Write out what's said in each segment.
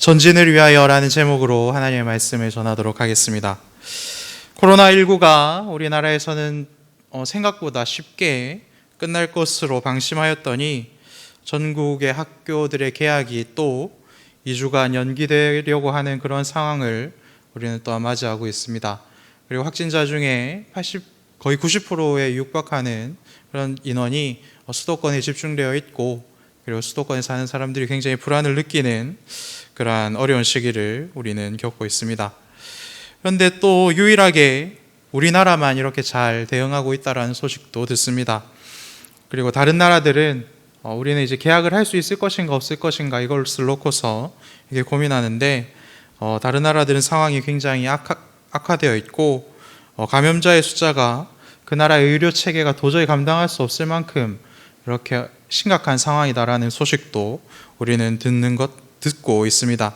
전진을 위하여라는 제목으로 하나님의 말씀을 전하도록 하겠습니다. 코로나19가 우리나라에서는 생각보다 쉽게 끝날 것으로 방심하였더니 전국의 학교들의 개학이 또 2주간 연기되려고 하는 그런 상황을 우리는 또 맞이하고 있습니다. 그리고 확진자 중에 거의 90%에 육박하는 그런 인원이 수도권에 집중되어 있고, 그리고 수도권에 사는 사람들이 굉장히 불안을 느끼는 그러한 어려운 시기를 우리는 겪고 있습니다. 그런데 또 유일하게 우리나라만 이렇게 잘 대응하고 있다는 소식도 듣습니다. 그리고 다른 나라들은 우리는 이제 개학을 할 수 있을 것인가 없을 것인가 이것을 놓고서 이게 고민하는데, 다른 나라들은 상황이 굉장히 악화되어 있고 감염자의 숫자가 그 나라의 의료 체계가 도저히 감당할 수 없을 만큼 이렇게 심각한 상황이다라는 소식도 우리는 듣고 있습니다.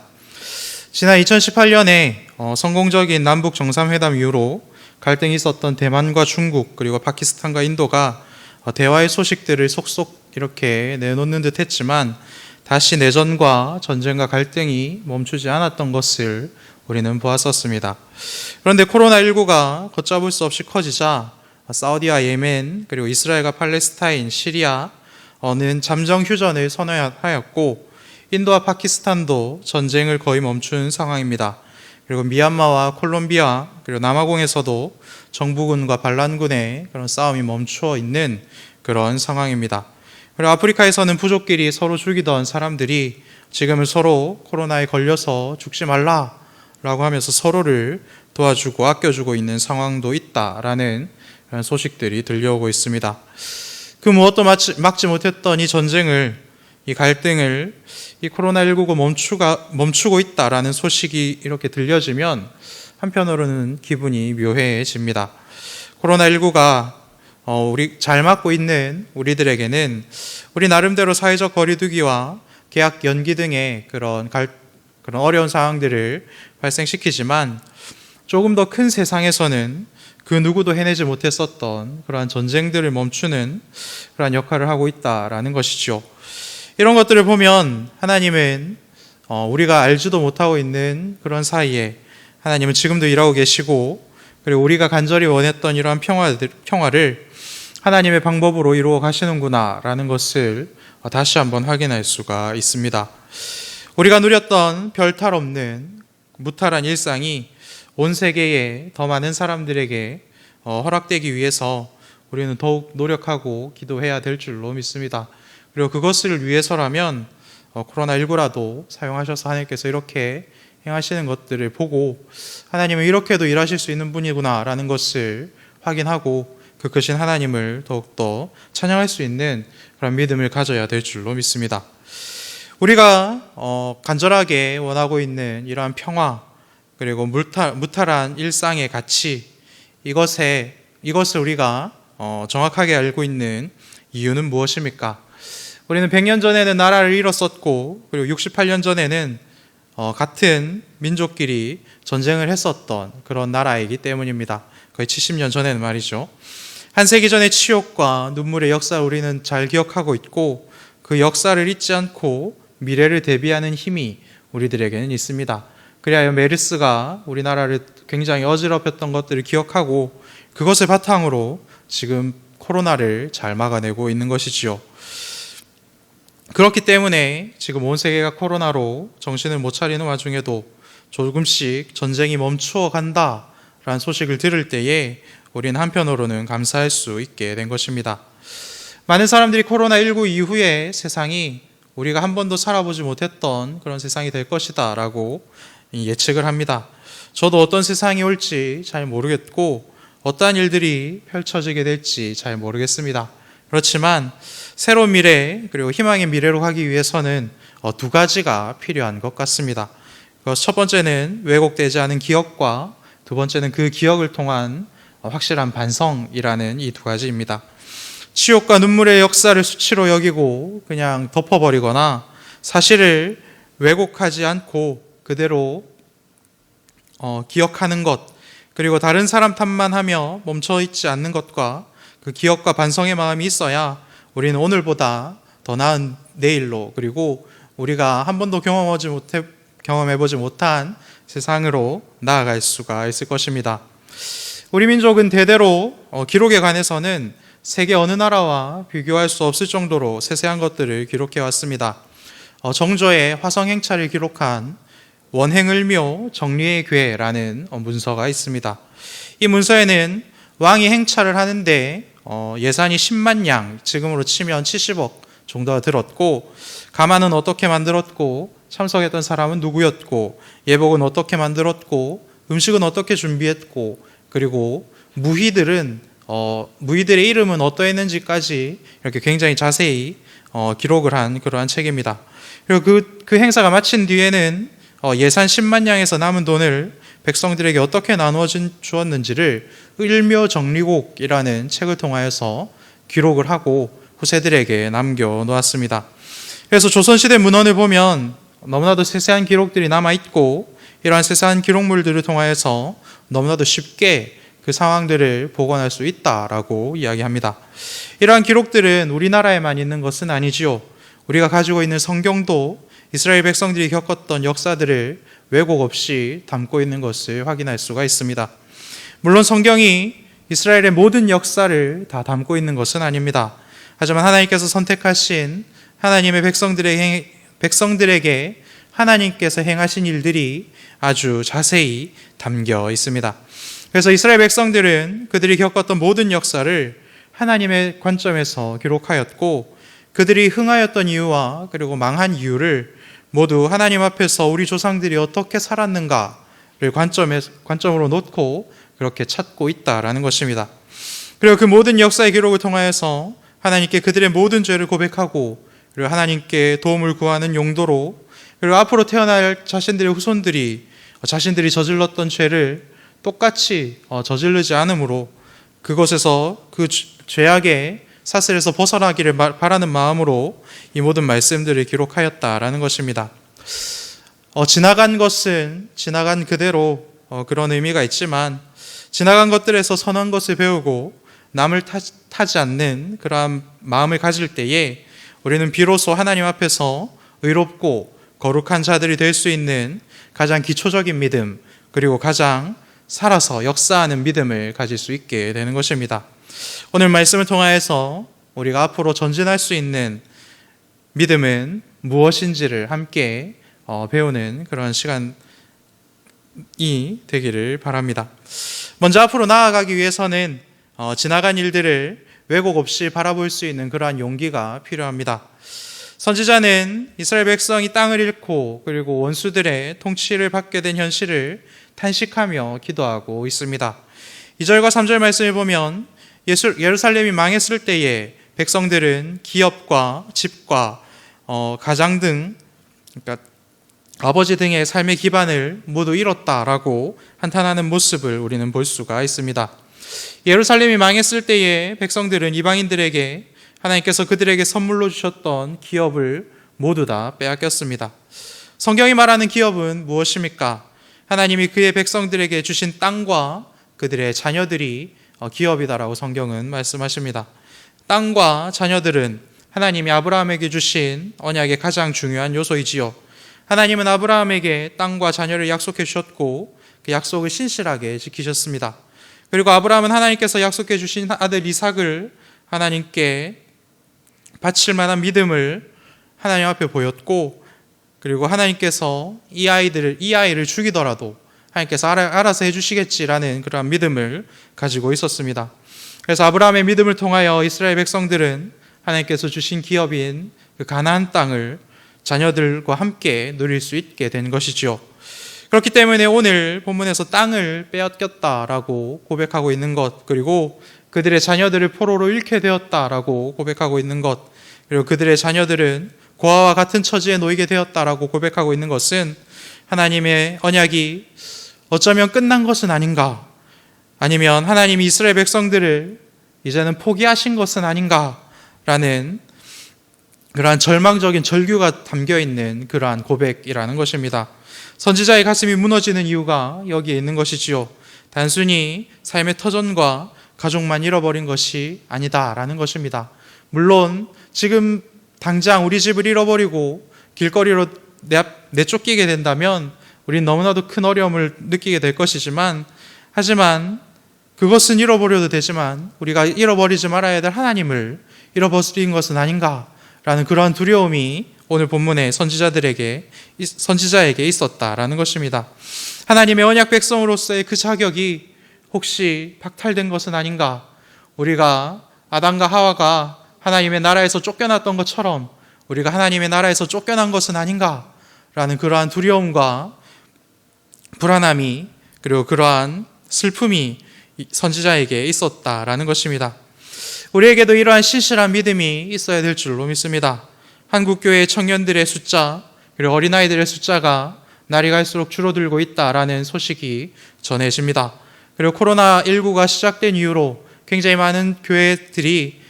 지난 2018년에 성공적인 남북 정상회담 이후로 갈등이 있었던 대만과 중국 그리고 파키스탄과 인도가 대화의 소식들을 속속 이렇게 내놓는 듯 했지만 다시 내전과 전쟁과 갈등이 멈추지 않았던 것을 우리는 보았었습니다. 그런데 코로나19가 걷잡을 수 없이 커지자 사우디와 예멘 그리고 이스라엘과 팔레스타인, 시리아는 잠정 휴전을 선언하였고, 인도와 파키스탄도 전쟁을 거의 멈춘 상황입니다. 그리고 미얀마와 콜롬비아 그리고 남아공에서도 정부군과 반란군의 그런 싸움이 멈춰 있는 그런 상황입니다. 그리고 아프리카에서는 부족끼리 서로 죽이던 사람들이 지금은 서로 코로나에 걸려서 죽지 말라라고 하면서 서로를 도와주고 아껴주고 있는 상황도 있다라는 그런 소식들이 들려오고 있습니다. 그 무엇도 막지 못했던 이 전쟁을, 이 갈등을 이 코로나19가 멈추고 있다라는 소식이 이렇게 들려지면 한편으로는 기분이 묘해집니다. 코로나19가 우리 잘 맞고 있는 우리들에게는 우리 나름대로 사회적 거리두기와 개학 연기 등의 그런 어려운 상황들을 발생시키지만, 조금 더 큰 세상에서는 그 누구도 해내지 못했었던 그러한 전쟁들을 멈추는 그러한 역할을 하고 있다라는 것이죠. 이런 것들을 보면 하나님은 우리가 알지도 못하고 있는 그런 사이에 하나님은 지금도 일하고 계시고, 그리고 우리가 간절히 원했던 이러한 평화를 하나님의 방법으로 이루어 가시는구나 라는 것을 다시 한번 확인할 수가 있습니다. 우리가 누렸던 별탈 없는 무탈한 일상이 온 세계에 더 많은 사람들에게 허락되기 위해서 우리는 더욱 노력하고 기도해야 될 줄로 믿습니다. 그리고 그것을 위해서라면 코로나19라도 사용하셔서 하나님께서 이렇게 행하시는 것들을 보고 하나님은 이렇게도 일하실 수 있는 분이구나 라는 것을 확인하고 그 크신 하나님을 더욱더 찬양할 수 있는 그런 믿음을 가져야 될 줄로 믿습니다. 우리가 간절하게 원하고 있는 이러한 평화 그리고 무탈한 일상의 가치, 이것을 우리가 정확하게 알고 있는 이유는 무엇입니까? 우리는 100년 전에는 나라를 잃었었고, 그리고 68년 전에는 같은 민족끼리 전쟁을 했었던 그런 나라이기 때문입니다. 거의 70년 전에는 말이죠. 한 세기 전의 치욕과 눈물의 역사를 우리는 잘 기억하고 있고, 그 역사를 잊지 않고 미래를 대비하는 힘이 우리들에게는 있습니다. 그리하여 메르스가 우리나라를 굉장히 어지럽혔던 것들을 기억하고 그것을 바탕으로 지금 코로나를 잘 막아내고 있는 것이지요. 그렇기 때문에 지금 온 세계가 코로나로 정신을 못 차리는 와중에도 조금씩 전쟁이 멈추어 간다라는 소식을 들을 때에 우리는 한편으로는 감사할 수 있게 된 것입니다. 많은 사람들이 코로나19 이후에 세상이 우리가 한 번도 살아보지 못했던 그런 세상이 될 것이다 라고 예측을 합니다. 저도 어떤 세상이 올지 잘 모르겠고 어떠한 일들이 펼쳐지게 될지 잘 모르겠습니다. 그렇지만 새로운 미래 그리고 희망의 미래로 가기 위해서는 두 가지가 필요한 것 같습니다. 첫 번째는 왜곡되지 않은 기억과 두 번째는 그 기억을 통한 확실한 반성이라는 이 두 가지입니다. 치욕과 눈물의 역사를 수치로 여기고 그냥 덮어버리거나 사실을 왜곡하지 않고 그대로 기억하는 것, 그리고 다른 사람 탓만 하며 멈춰있지 않는 것과 그 기억과 반성의 마음이 있어야 우리는 오늘보다 더 나은 내일로, 그리고 우리가 한 번도 경험하지 경험해보지 못한 세상으로 나아갈 수가 있을 것입니다. 우리 민족은 대대로 기록에 관해서는 세계 어느 나라와 비교할 수 없을 정도로 세세한 것들을 기록해 왔습니다. 정조의 화성 행차를 기록한 원행을묘 정리의 괴라는 문서가 있습니다. 이 문서에는 왕이 행차를 하는데 예산이 10만 양, 지금으로 치면 70억 정도가 들었고, 가마는 어떻게 만들었고, 참석했던 사람은 누구였고, 예복은 어떻게 만들었고, 음식은 어떻게 준비했고, 그리고 무희들의 이름은 어떠했는지까지 이렇게 굉장히 자세히 기록을 한 그러한 책입니다. 그리고 그 행사가 마친 뒤에는 예산 10만 양에서 남은 돈을 백성들에게 어떻게 나누어 주었는지를 을묘정리곡이라는 책을 통하여서 기록을 하고 후세들에게 남겨놓았습니다. 그래서 조선시대 문헌을 보면 너무나도 세세한 기록들이 남아있고, 이러한 세세한 기록물들을 통하여서 너무나도 쉽게 그 상황들을 복원할 수 있다라고 이야기합니다. 이러한 기록들은 우리나라에만 있는 것은 아니지요. 우리가 가지고 있는 성경도 이스라엘 백성들이 겪었던 역사들을 왜곡 없이 담고 있는 것을 확인할 수가 있습니다. 물론 성경이 이스라엘의 모든 역사를 다 담고 있는 것은 아닙니다. 하지만 하나님께서 선택하신 하나님의 백성들에게 하나님께서 행하신 일들이 아주 자세히 담겨 있습니다. 그래서 이스라엘 백성들은 그들이 겪었던 모든 역사를 하나님의 관점에서 기록하였고, 그들이 흥하였던 이유와 그리고 망한 이유를 모두 하나님 앞에서 우리 조상들이 어떻게 살았는가를 관점으로 놓고 그렇게 찾고 있다라는 것입니다. 그리고 그 모든 역사의 기록을 통하여서 하나님께 그들의 모든 죄를 고백하고, 그리고 하나님께 도움을 구하는 용도로, 그리고 앞으로 태어날 자신들의 후손들이 자신들이 저질렀던 죄를 똑같이 저지르지 않으므로 그것에서 그 죄악의 사슬에서 벗어나기를 바라는 마음으로 이 모든 말씀들을 기록하였다라는 것입니다. 지나간 것은 지나간 그대로 그런 의미가 있지만, 지나간 것들에서 선한 것을 배우고 남을 타지 않는 그러한 마음을 가질 때에 우리는 비로소 하나님 앞에서 의롭고 거룩한 자들이 될 수 있는 가장 기초적인 믿음, 그리고 가장 살아서 역사하는 믿음을 가질 수 있게 되는 것입니다. 오늘 말씀을 통하여서 우리가 앞으로 전진할 수 있는 믿음은 무엇인지를 함께 배우는 그런 시간이 되기를 바랍니다. 먼저 앞으로 나아가기 위해서는 지나간 일들을 왜곡 없이 바라볼 수 있는 그러한 용기가 필요합니다. 선지자는 이스라엘 백성이 땅을 잃고 그리고 원수들의 통치를 받게 된 현실을 탄식하며 기도하고 있습니다. 2절과 3절 말씀을 보면 예루살렘이 망했을 때에 백성들은 기업과 집과 가장 등, 그러니까 아버지 등의 삶의 기반을 모두 잃었다라고 한탄하는 모습을 우리는 볼 수가 있습니다. 예루살렘이 망했을 때에 백성들은 이방인들에게 하나님께서 그들에게 선물로 주셨던 기업을 모두 다 빼앗겼습니다. 성경이 말하는 기업은 무엇입니까? 하나님이 그의 백성들에게 주신 땅과 그들의 자녀들이 기업이다라고 성경은 말씀하십니다. 땅과 자녀들은 하나님이 아브라함에게 주신 언약의 가장 중요한 요소이지요. 하나님은 아브라함에게 땅과 자녀를 약속해 주셨고 그 약속을 신실하게 지키셨습니다. 그리고 아브라함은 하나님께서 약속해 주신 아들 이삭을 하나님께 바칠 만한 믿음을 하나님 앞에 보였고, 그리고 하나님께서 이 아이를 죽이더라도 하나님께서 알아서 해주시겠지라는 그러한 믿음을 가지고 있었습니다. 그래서 아브라함의 믿음을 통하여 이스라엘 백성들은 하나님께서 주신 기업인 그 가나안 땅을 자녀들과 함께 누릴 수 있게 된 것이지요. 그렇기 때문에 오늘 본문에서 땅을 빼앗겼다라고 고백하고 있는 것, 그리고 그들의 자녀들을 포로로 잃게 되었다라고 고백하고 있는 것, 그리고 그들의 자녀들은 고아와 같은 처지에 놓이게 되었다라고 고백하고 있는 것은 하나님의 언약이 어쩌면 끝난 것은 아닌가, 아니면 하나님이 이스라엘 백성들을 이제는 포기하신 것은 아닌가라는 그러한 절망적인 절규가 담겨있는 그러한 고백이라는 것입니다. 선지자의 가슴이 무너지는 이유가 여기에 있는 것이지요. 단순히 삶의 터전과 가족만 잃어버린 것이 아니다라는 것입니다. 물론 지금 당장 우리 집을 잃어버리고 길거리로 내쫓기게 된다면 우린 너무나도 큰 어려움을 느끼게 될 것이지만, 하지만 그것은 잃어버려도 되지만 우리가 잃어버리지 말아야 될 하나님을 잃어버린 것은 아닌가라는 그러한 두려움이 오늘 본문의 선지자에게 있었다라는 것입니다. 하나님의 언약 백성으로서의 그 자격이 혹시 박탈된 것은 아닌가? 우리가 아담과 하와가 하나님의 나라에서 쫓겨났던 것처럼 우리가 하나님의 나라에서 쫓겨난 것은 아닌가? 라는 그러한 두려움과 불안함이, 그리고 그러한 슬픔이 선지자에게 있었다라는 것입니다. 우리에게도 이러한 신실한 믿음이 있어야 될 줄로 믿습니다. 한국교회 청년들의 숫자, 그리고 어린아이들의 숫자가 날이 갈수록 줄어들고 있다라는 소식이 전해집니다. 그리고 코로나19가 시작된 이후로 굉장히 많은 교회들이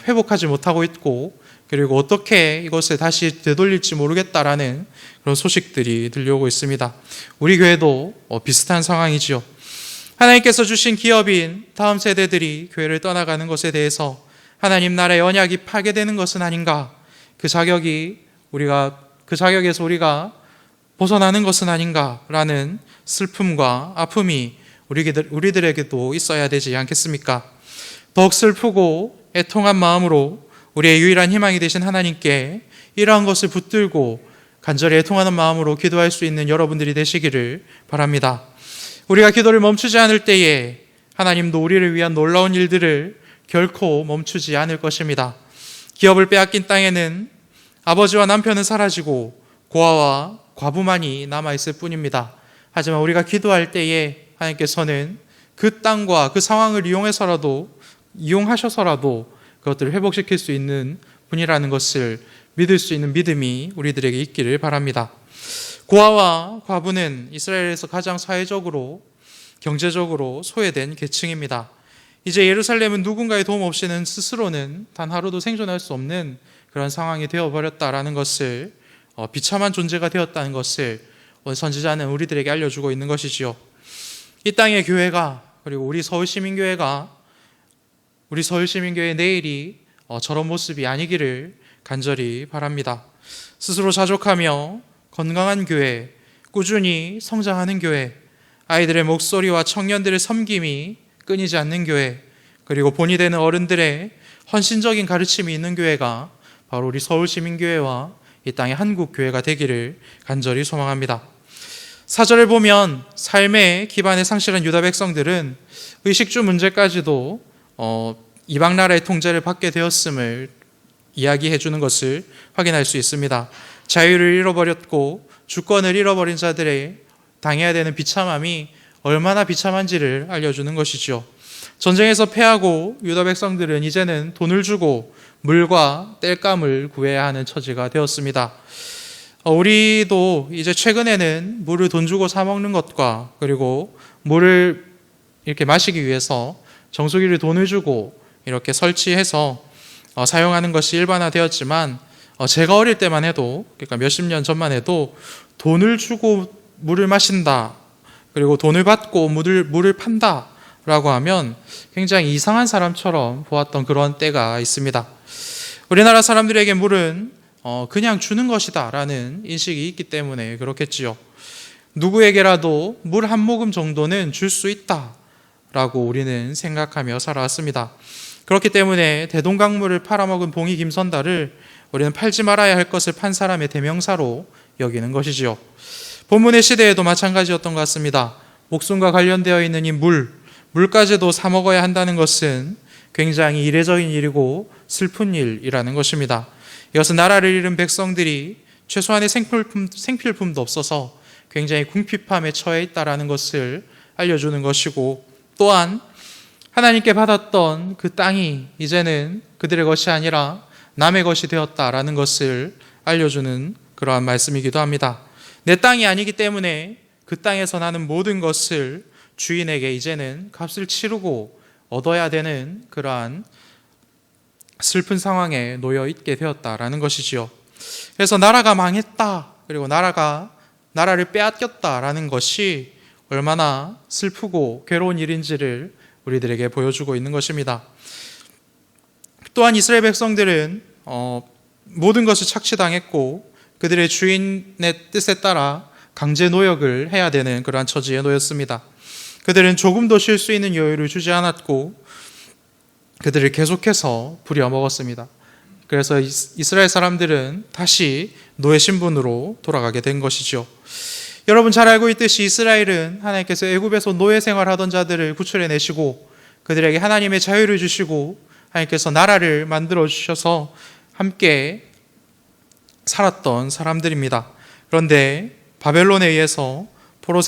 회복하지 못하고 있고, 그리고 어떻게 이것을 다시 되돌릴지 모르겠다라는 그런 소식들이 들려오고 있습니다. 우리 교회도 비슷한 상황이지요. 하나님께서 주신 기업인 다음 세대들이 교회를 떠나가는 것에 대해서 하나님 나라의 언약이 파괴되는 것은 아닌가? 그 자격에서 우리가 벗어나는 것은 아닌가라는 슬픔과 아픔이 우리들에게도 있어야 되지 않겠습니까? 더욱 슬프고 애통한 마음으로 우리의 유일한 희망이 되신 하나님께 이러한 것을 붙들고 간절히 애통하는 마음으로 기도할 수 있는 여러분들이 되시기를 바랍니다. 우리가 기도를 멈추지 않을 때에 하나님도 우리를 위한 놀라운 일들을 결코 멈추지 않을 것입니다. 기업을 빼앗긴 땅에는 아버지와 남편은 사라지고 고아와 과부만이 남아있을 뿐입니다. 하지만 우리가 기도할 때에 하나님께서는 그 땅과 그 상황을 이용하셔서라도 그것들을 회복시킬 수 있는 분이라는 것을 믿을 수 있는 믿음이 우리들에게 있기를 바랍니다. 고아와 과부는 이스라엘에서 가장 사회적으로, 경제적으로 소외된 계층입니다. 이제 예루살렘은 누군가의 도움 없이는 스스로는 단 하루도 생존할 수 없는 그런 상황이 되어버렸다라는 것을, 비참한 존재가 되었다는 것을 선지자는 우리들에게 알려주고 있는 것이지요. 이 땅의 교회가, 그리고 우리 서울시민교회의 내일이 저런 모습이 아니기를 간절히 바랍니다. 스스로 자족하며 건강한 교회, 꾸준히 성장하는 교회, 아이들의 목소리와 청년들의 섬김이 끊이지 않는 교회, 그리고 본이 되는 어른들의 헌신적인 가르침이 있는 교회가 바로 우리 서울시민교회와 이 땅의 한국교회가 되기를 간절히 소망합니다. 사절을 보면 삶의 기반에 상실한 유다 백성들은 의식주 문제까지도 이방 나라의 통제를 받게 되었음을 이야기해 주는 것을 확인할 수 있습니다. 자유를 잃어버렸고 주권을 잃어버린 자들의 당해야 되는 비참함이 얼마나 비참한지를 알려주는 것이죠. 전쟁에서 패하고 유다 백성들은 이제는 돈을 주고 물과 땔감을 구해야 하는 처지가 되었습니다. 우리도 이제 최근에는 물을 돈 주고 사 먹는 것과, 그리고 물을 이렇게 마시기 위해서 정수기를 돈을 주고 이렇게 설치해서 사용하는 것이 일반화되었지만, 제가 어릴 때만 해도, 그러니까 몇십 년 전만 해도 돈을 주고 물을 마신다, 그리고 돈을 받고 물을 판다 라고 하면 굉장히 이상한 사람처럼 보았던 그런 때가 있습니다. 우리나라 사람들에게 물은 그냥 주는 것이다 라는 인식이 있기 때문에 그렇겠지요. 누구에게라도 물 한 모금 정도는 줄 수 있다 라고 우리는 생각하며 살아왔습니다. 그렇기 때문에 대동강물을 팔아먹은 봉이 김선달을 우리는 팔지 말아야 할 것을 판 사람의 대명사로 여기는 것이지요. 본문의 시대에도 마찬가지였던 것 같습니다. 목숨과 관련되어 있는 이 물까지도 사 먹어야 한다는 것은 굉장히 이례적인 일이고 슬픈 일이라는 것입니다. 이것은 나라를 잃은 백성들이 최소한의 생필품도 없어서 굉장히 궁핍함에 처해 있다는 것을 알려주는 것이고, 또한 하나님께 받았던 그 땅이 이제는 그들의 것이 아니라 남의 것이 되었다라는 것을 알려주는 그러한 말씀이기도 합니다. 내 땅이 아니기 때문에 그 땅에서 나는 모든 것을 주인에게 이제는 값을 치르고 얻어야 되는 그러한 슬픈 상황에 놓여 있게 되었다라는 것이지요. 그래서 나라가 망했다, 그리고 나라를 빼앗겼다라는 것이 얼마나 슬프고 괴로운 일인지를 우리들에게 보여주고 있는 것입니다. 또한 이스라엘 백성들은 모든 것을 착취당했고, 그들의 주인의 뜻에 따라 강제 노역을 해야 되는 그러한 처지에 놓였습니다. 그들은 조금도 쉴 수 있는 여유를 주지 않았고 그들을 계속해서 부려먹었습니다. 그래서 이스라엘 사람들은 다시 노예 신분으로 돌아가게 된 것이죠. 여러분 잘 알고 있듯이 이스라엘은 하나님께서 애굽에서 노예 생활하던 자들을 구출해내시고 그들에게 하나님의 자유를 주시고 하나님께서 나라를 만들어 주셔서 함께 살았던 사람들입니다. 그런데 바벨론에 의해서 포로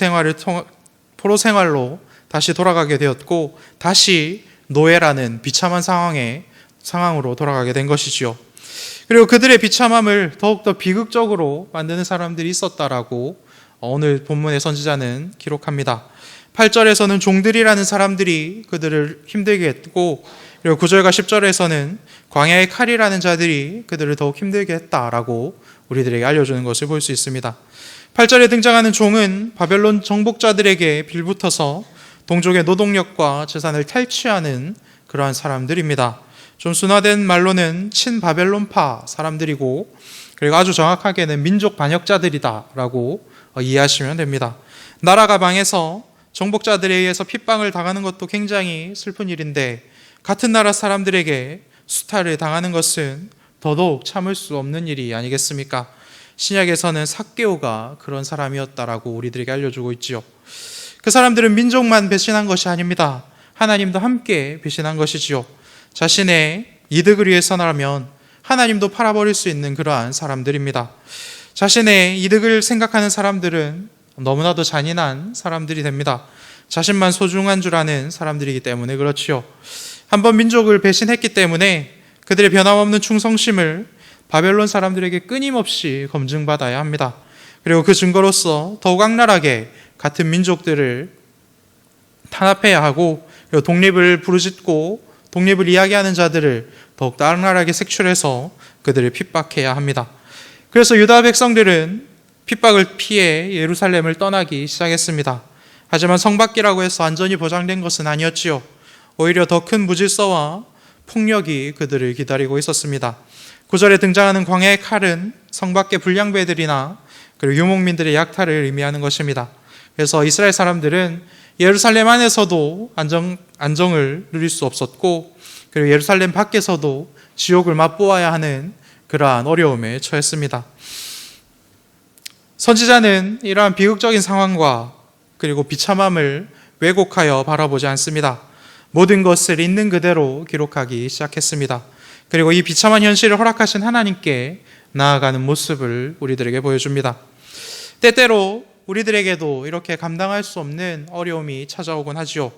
생활로 다시 돌아가게 되었고 다시 노예라는 비참한 상황으로 돌아가게 된 것이지요. 그리고 그들의 비참함을 더욱더 비극적으로 만드는 사람들이 있었다라고 오늘 본문의 선지자는 기록합니다. 8절에서는 종들이라는 사람들이 그들을 힘들게 했고 그리고 9절과 10절에서는 광야의 칼이라는 자들이 그들을 더욱 힘들게 했다라고 우리들에게 알려주는 것을 볼 수 있습니다. 8절에 등장하는 종은 바벨론 정복자들에게 빌붙어서 동족의 노동력과 재산을 탈취하는 그러한 사람들입니다. 좀 순화된 말로는 친바벨론파 사람들이고 그리고 아주 정확하게는 민족 반역자들이다라고 이해하시면 됩니다. 나라가 망해서 정복자들에 의해서 핍박을 당하는 것도 굉장히 슬픈 일인데 같은 나라 사람들에게 수탈을 당하는 것은 더더욱 참을 수 없는 일이 아니겠습니까? 신약에서는 삭개오가 그런 사람이었다라고 우리들에게 알려주고 있지요. 그 사람들은 민족만 배신한 것이 아닙니다. 하나님도 함께 배신한 것이지요. 자신의 이득을 위해서라면 하나님도 팔아버릴 수 있는 그러한 사람들입니다. 자신의 이득을 생각하는 사람들은 너무나도 잔인한 사람들이 됩니다. 자신만 소중한 줄 아는 사람들이기 때문에 그렇지요. 한번 민족을 배신했기 때문에 그들의 변함없는 충성심을 바벨론 사람들에게 끊임없이 검증받아야 합니다. 그리고 그 증거로서 더욱 악랄하게 같은 민족들을 탄압해야 하고 그리고 독립을 부르짖고 독립을 이야기하는 자들을 더욱 악랄하게 색출해서 그들을 핍박해야 합니다. 그래서 유다 백성들은 핍박을 피해 예루살렘을 떠나기 시작했습니다. 하지만 성밖이라고 해서 안전이 보장된 것은 아니었지요. 오히려 더 큰 무질서와 폭력이 그들을 기다리고 있었습니다. 9절에 등장하는 광야의 칼은 성밖의 불량배들이나 그리고 유목민들의 약탈을 의미하는 것입니다. 그래서 이스라엘 사람들은 예루살렘 안에서도 안정을 누릴 수 없었고 그리고 예루살렘 밖에서도 지옥을 맛보아야 하는 그러한 어려움에 처했습니다. 선지자는 이러한 비극적인 상황과 그리고 비참함을 왜곡하여 바라보지 않습니다. 모든 것을 있는 그대로 기록하기 시작했습니다. 그리고 이 비참한 현실을 허락하신 하나님께 나아가는 모습을 우리들에게 보여줍니다. 때때로 우리들에게도 이렇게 감당할 수 없는 어려움이 찾아오곤 하지요.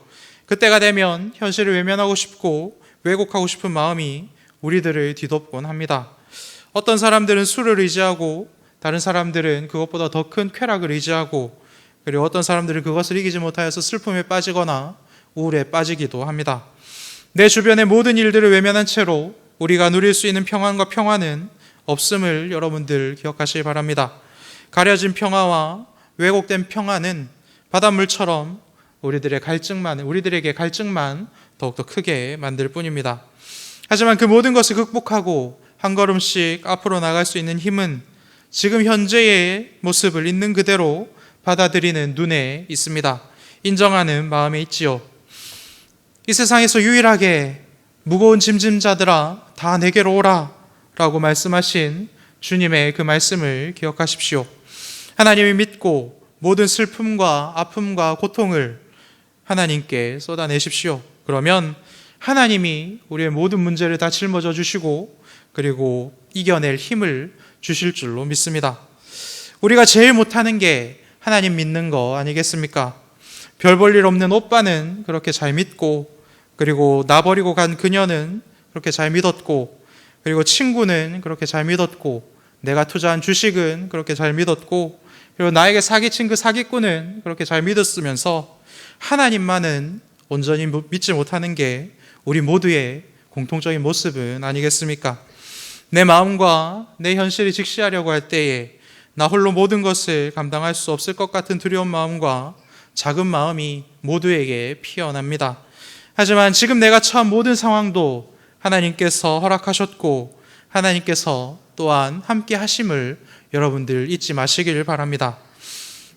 그때가 되면 현실을 외면하고 싶고 왜곡하고 싶은 마음이 우리들을 뒤덮곤 합니다. 어떤 사람들은 술을 의지하고 다른 사람들은 그것보다 더 큰 쾌락을 의지하고 그리고 어떤 사람들은 그것을 이기지 못하여서 슬픔에 빠지거나 우울에 빠지기도 합니다. 내 주변의 모든 일들을 외면한 채로 우리가 누릴 수 있는 평안과 평화는 없음을 여러분들 기억하시기 바랍니다. 가려진 평화와 왜곡된 평화는 바닷물처럼 우리들에게 갈증만 더욱더 크게 만들 뿐입니다. 하지만 그 모든 것을 극복하고 한 걸음씩 앞으로 나갈 수 있는 힘은 지금 현재의 모습을 있는 그대로 받아들이는 눈에 있습니다. 인정하는 마음에 있지요. 이 세상에서 유일하게 무거운 짐진 자들아 다 내게로 오라 라고 말씀하신 주님의 그 말씀을 기억하십시오. 하나님이 믿고 모든 슬픔과 아픔과 고통을 하나님께 쏟아내십시오. 그러면 하나님이 우리의 모든 문제를 다 짊어져 주시고 그리고 이겨낼 힘을 주실 줄로 믿습니다. 우리가 제일 못하는 게 하나님 믿는 거 아니겠습니까? 별 볼 일 없는 오빠는 그렇게 잘 믿고 그리고 나 버리고 간 그녀는 그렇게 잘 믿었고 그리고 친구는 그렇게 잘 믿었고 내가 투자한 주식은 그렇게 잘 믿었고 그리고 나에게 사기친 그 사기꾼은 그렇게 잘 믿었으면서 하나님만은 온전히 믿지 못하는 게 우리 모두의 공통적인 모습은 아니겠습니까? 내 마음과 내 현실을 직시하려고 할 때에 나 홀로 모든 것을 감당할 수 없을 것 같은 두려운 마음과 작은 마음이 모두에게 피어납니다. 하지만 지금 내가 처한 모든 상황도 하나님께서 허락하셨고 하나님께서 또한 함께 하심을 여러분들 잊지 마시길 바랍니다.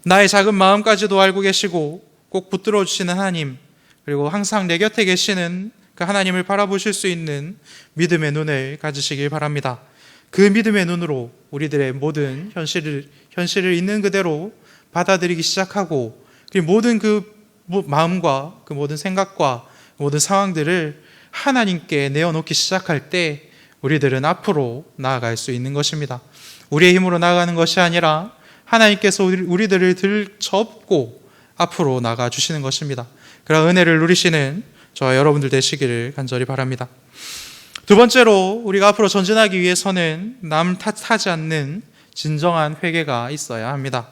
나의 작은 마음까지도 알고 계시고 꼭 붙들어 주시는 하나님, 그리고 항상 내 곁에 계시는 그 하나님을 바라보실 수 있는 믿음의 눈을 가지시길 바랍니다. 그 믿음의 눈으로 우리들의 모든 현실을 있는 그대로 받아들이기 시작하고, 그리고 모든 그 마음과 그 모든 생각과 모든 상황들을 하나님께 내어놓기 시작할 때 우리들은 앞으로 나아갈 수 있는 것입니다. 우리의 힘으로 나아가는 것이 아니라 하나님께서 우리들을 들쳐업고 앞으로 나가 주시는 것입니다. 그런 은혜를 누리시는 저와 여러분들 되시기를 간절히 바랍니다. 두 번째로, 우리가 앞으로 전진하기 위해서는 남 탓하지 않는 진정한 회개가 있어야 합니다.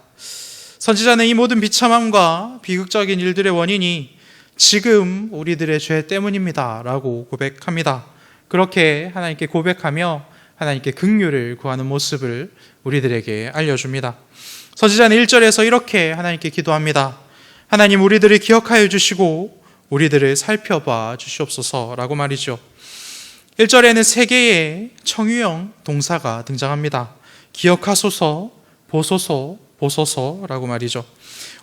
선지자는 이 모든 비참함과 비극적인 일들의 원인이 지금 우리들의 죄 때문입니다 라고 고백합니다. 그렇게 하나님께 고백하며 하나님께 긍휼을 구하는 모습을 우리들에게 알려줍니다. 선지자는 1절에서 이렇게 하나님께 기도합니다. 하나님, 우리들을 기억하여 주시고 우리들을 살펴봐 주시옵소서라고 말이죠. 1절에는 세 개의 청유형 동사가 등장합니다. 기억하소서, 보소서, 보소서라고 말이죠.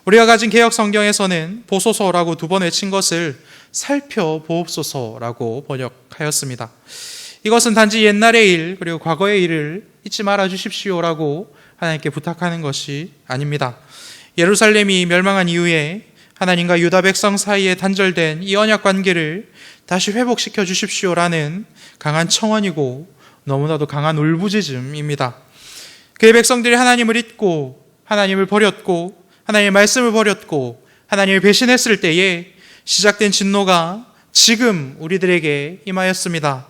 우리가 가진 개역 성경에서는 보소서라고 두 번 외친 것을 살펴보옵소서라고 번역하였습니다. 이것은 단지 옛날의 일, 그리고 과거의 일을 잊지 말아 주십시오라고 하나님께 부탁하는 것이 아닙니다. 예루살렘이 멸망한 이후에 하나님과 유다 백성 사이에 단절된 이 언약 관계를 다시 회복시켜 주십시오라는 강한 청원이고 너무나도 강한 울부짖음입니다. 그의 백성들이 하나님을 잊고 하나님을 버렸고 하나님의 말씀을 버렸고 하나님을 배신했을 때에 시작된 진노가 지금 우리들에게 임하였습니다.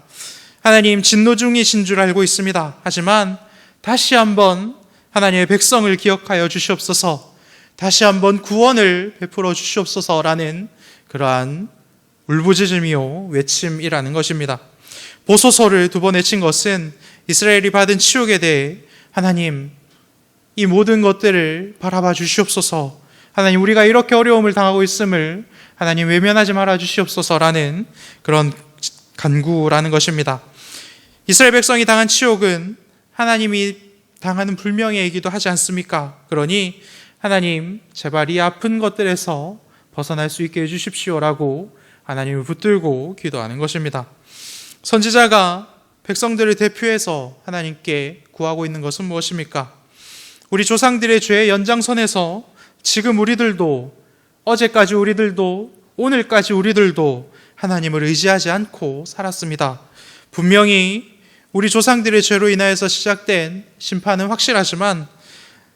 하나님, 진노 중이신 줄 알고 있습니다. 하지만 다시 한번 하나님의 백성을 기억하여 주시옵소서, 다시 한번 구원을 베풀어 주시옵소서라는 그러한 울부짖음이요 외침이라는 것입니다. 보소서를 두 번 외친 것은 이스라엘이 받은 치욕에 대해 하나님, 이 모든 것들을 바라봐 주시옵소서, 하나님, 우리가 이렇게 어려움을 당하고 있음을 하나님 외면하지 말아 주시옵소서라는 그런 간구라는 것입니다. 이스라엘 백성이 당한 치욕은 하나님이 당하는 불명예이기도 하지 않습니까? 그러니 하나님, 제발 이 아픈 것들에서 벗어날 수 있게 해주십시오라고 하나님을 붙들고 기도하는 것입니다. 선지자가 백성들을 대표해서 하나님께 구하고 있는 것은 무엇입니까? 우리 조상들의 죄의 연장선에서 지금 우리들도, 어제까지 우리들도, 오늘까지 우리들도 하나님을 의지하지 않고 살았습니다. 분명히 우리 조상들의 죄로 인하여서 시작된 심판은 확실하지만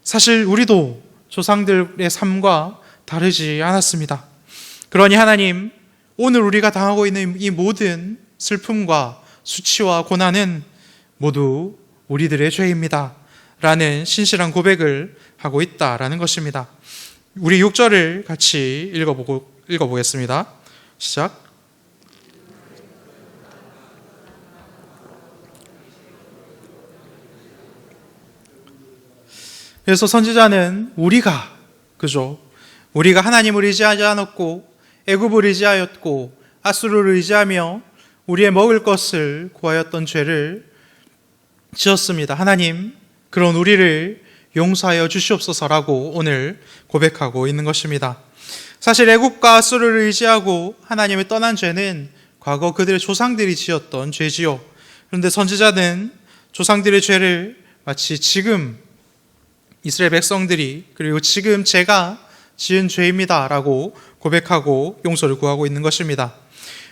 사실 우리도 조상들의 삶과 다르지 않았습니다. 그러니 하나님, 오늘 우리가 당하고 있는 이 모든 슬픔과 수치와 고난은 모두 우리들의 죄입니다 라는 신실한 고백을 하고 있다라는 것입니다. 우리 6절을 같이 읽어보겠습니다. 시작. 그래서 선지자는 우리가 하나님을 의지하지 않았고 애굽을 의지하였고 아수르를 의지하며 우리의 먹을 것을 구하였던 죄를 지었습니다. 하나님, 그런 우리를 용서하여 주시옵소서라고 오늘 고백하고 있는 것입니다. 사실 애굽과 아수르를 의지하고 하나님을 떠난 죄는 과거 그들의 조상들이 지었던 죄지요. 그런데 선지자는 조상들의 죄를 마치 지금 이스라엘 백성들이, 그리고 지금 제가 지은 죄입니다 라고 고백하고 용서를 구하고 있는 것입니다.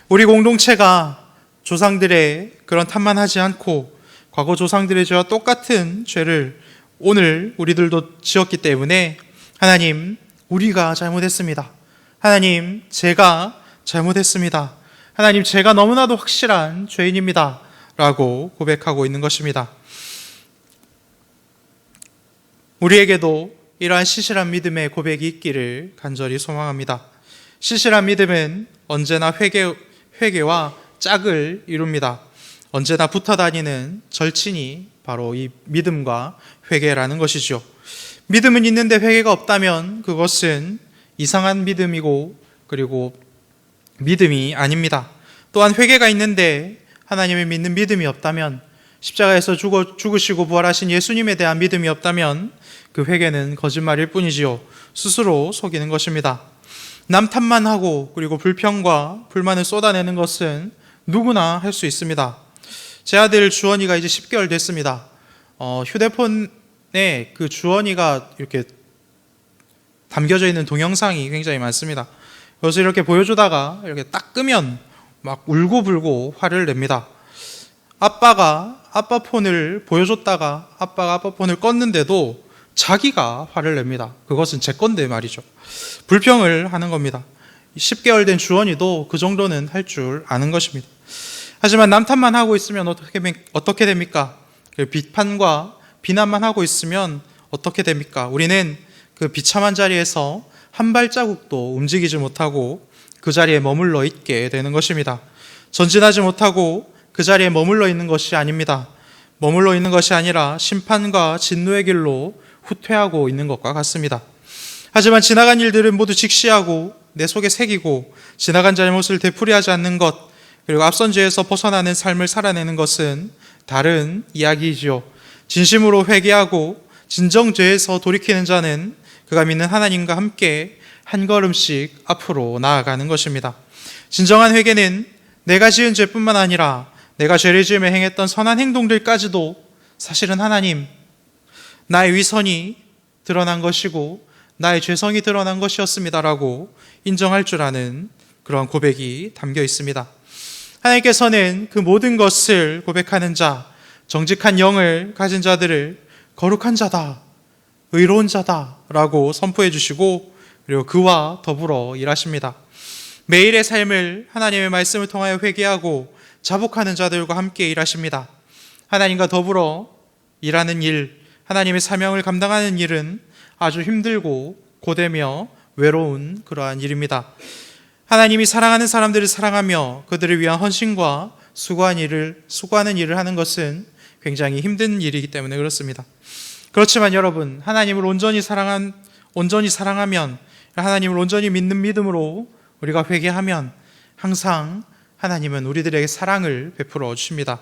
우리 공동체가 조상들의 그런 탓만 하지 않고 과거 조상들의 죄와 똑같은 죄를 오늘 우리들도 지었기 때문에 하나님, 우리가 잘못했습니다. 하나님, 제가 잘못했습니다. 하나님, 제가 너무나도 확실한 죄인입니다 라고 고백하고 있는 것입니다. 우리에게도 이러한 시실한 믿음의 고백이 있기를 간절히 소망합니다. 시실한 믿음은 언제나 회개와 짝을 이룹니다. 언제나 붙어 다니는 절친이 바로 이 믿음과 회개라는 것이죠. 믿음은 있는데 회개가 없다면 그것은 이상한 믿음이고, 그리고 믿음이 아닙니다. 또한 회개가 있는데 하나님을 믿는 믿음이 없다면 십자가에서 죽으시고 부활하신 예수님에 대한 믿음이 없다면 그 회개는 거짓말일 뿐이지요. 스스로 속이는 것입니다. 남 탓만 하고 그리고 불평과 불만을 쏟아내는 것은 누구나 할 수 있습니다. 제 아들 주원이가 이제 10개월 됐습니다. 휴대폰에 그 주원이가 이렇게 담겨져 있는 동영상이 굉장히 많습니다. 그래서 이렇게 보여주다가 이렇게 딱 끄면 막 울고불고 화를 냅니다. 아빠가 아빠 폰을 보여줬다가 아빠가 아빠 폰을 껐는데도 자기가 화를 냅니다. 그것은 제 건데 말이죠. 불평을 하는 겁니다. 10개월 된 주원이도 그 정도는 할 줄 아는 것입니다. 하지만 남 탓만 하고 있으면 어떻게 됩니까? 비판과 비난만 하고 있으면 어떻게 됩니까? 우리는 그 비참한 자리에서 한 발자국도 움직이지 못하고 그 자리에 머물러 있게 되는 것입니다. 전진하지 못하고 그 자리에 머물러 있는 것이 아닙니다. 머물러 있는 것이 아니라 심판과 진노의 길로 후퇴하고 있는 것과 같습니다. 하지만 지나간 일들은 모두 직시하고 내 속에 새기고 지나간 잘못을 되풀이하지 않는 것, 그리고 앞선 죄에서 벗어나는 삶을 살아내는 것은 다른 이야기이지요. 진심으로 회개하고 진정 죄에서 돌이키는 자는 그가 믿는 하나님과 함께 한 걸음씩 앞으로 나아가는 것입니다. 진정한 회개는 내가 지은 죄뿐만 아니라 내가 죄를 지으며 행했던 선한 행동들까지도 사실은 하나님, 나의 위선이 드러난 것이고 나의 죄성이 드러난 것이었습니다라고 인정할 줄 아는 그러한 고백이 담겨 있습니다. 하나님께서는 그 모든 것을 고백하는 자, 정직한 영을 가진 자들을 거룩한 자다, 의로운 자다라고 선포해 주시고 그리고 그와 더불어 일하십니다. 매일의 삶을 하나님의 말씀을 통하여 회개하고 자복하는 자들과 함께 일하십니다. 하나님과 더불어 일하는 일, 하나님의 사명을 감당하는 일은 아주 힘들고 고되며 외로운 그러한 일입니다. 하나님이 사랑하는 사람들을 사랑하며 그들을 위한 헌신과 수고하는 일을 하는 것은 굉장히 힘든 일이기 때문에 그렇습니다. 그렇지만 여러분, 하나님을 온전히 사랑하면, 하나님을 온전히 믿는 믿음으로 우리가 회개하면 항상 하나님은 우리들에게 사랑을 베풀어 주십니다.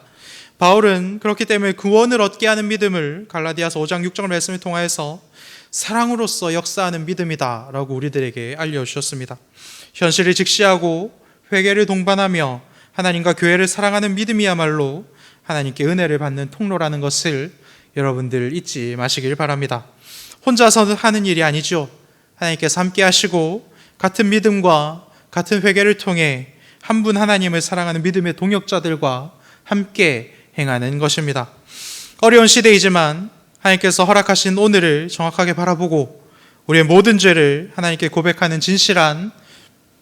바울은 그렇기 때문에 구원을 얻게 하는 믿음을 갈라디아서 5장 6절 말씀을 통하여서 사랑으로서 역사하는 믿음이다 라고 우리들에게 알려주셨습니다. 현실을 직시하고 회개를 동반하며 하나님과 교회를 사랑하는 믿음이야말로 하나님께 은혜를 받는 통로라는 것을 여러분들 잊지 마시길 바랍니다. 혼자서 하는 일이 아니죠. 하나님께서 함께 하시고 같은 믿음과 같은 회개를 통해 한 분 하나님을 사랑하는 믿음의 동역자들과 함께 행하는 것입니다. 어려운 시대이지만 하나님께서 허락하신 오늘을 정확하게 바라보고 우리의 모든 죄를 하나님께 고백하는 진실한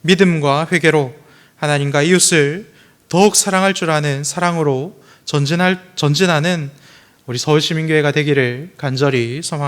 믿음과 회개로 하나님과 이웃을 더욱 사랑할 줄 아는 사랑으로 전진하는 우리 서울시민교회가 되기를 간절히 소망합니다.